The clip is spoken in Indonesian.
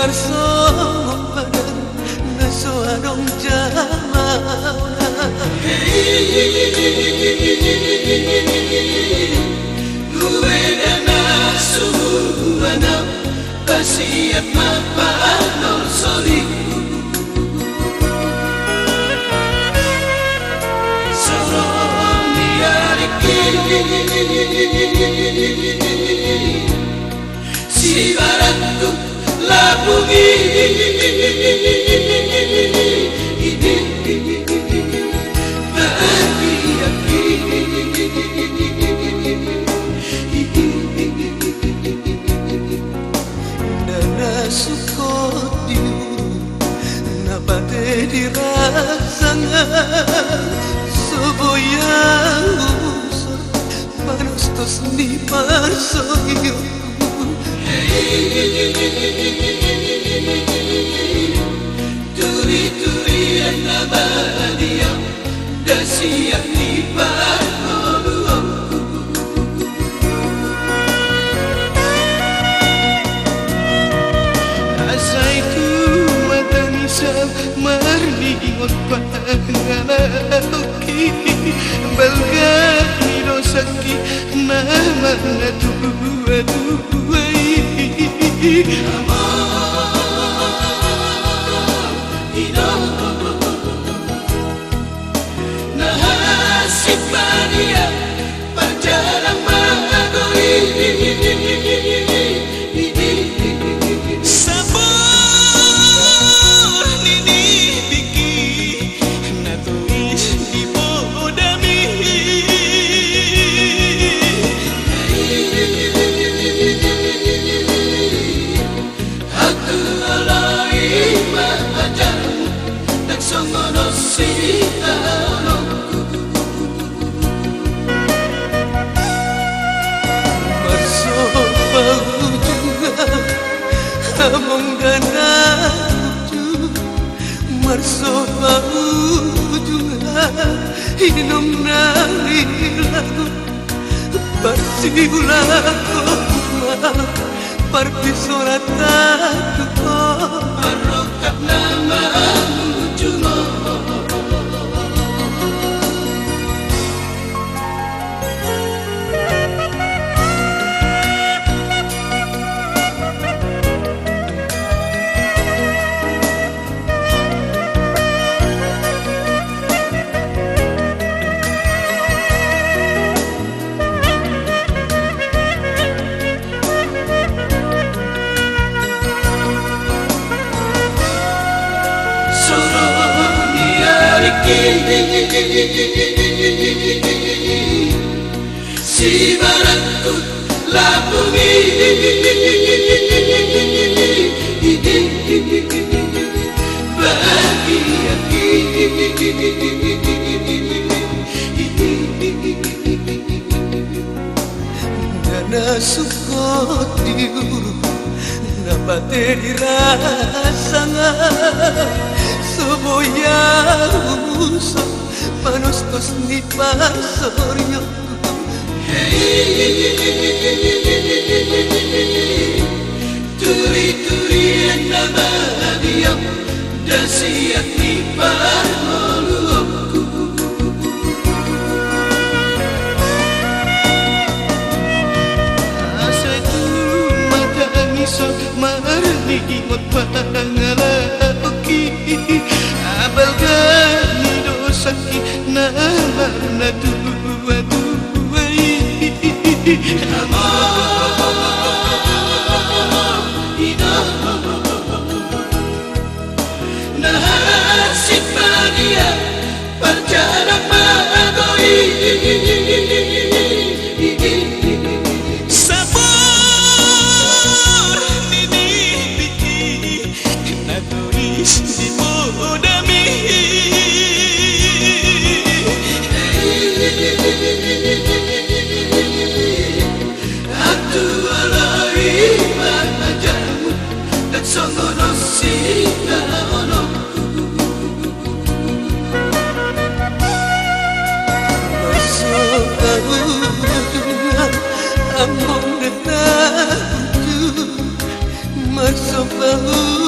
garsopanan nasoanong jamanan. Huweda na sumuhanap kasi at mapaanol soli. Sorong niyarikin si baratku labungi dirasangan soboyang usor panastos ni parsoyo. Turi-turi ang nabadiam dasiyak ni paroluam. Asaiku matanisang marningot pangalauki balgat ni dosaki nama dua-duai. Nahasip mania panjalang magoi. Sabor nini biki natuis di bodami. Aku alai mahajan nagsongono sita. Among ganatu marsopa ujunga inom nari lagu parsiulaku parpisoratatu Marokap nama ujunga. Si baratku labungi bahagia Nana sukotiu napate dirasangan soboyang usor panastos ni parsoyo. Turi-turi ang nabadiam dasiyak ni paroluam. Asaiku matangisa marningot pangalauki abalgani dosaki nama dua-duai. Nahasip mania panjalang magoi. Sabor nini biki natuis di bodami. Aku alai mahajan nagsongono sita ono. Among ganatu Masuk bahu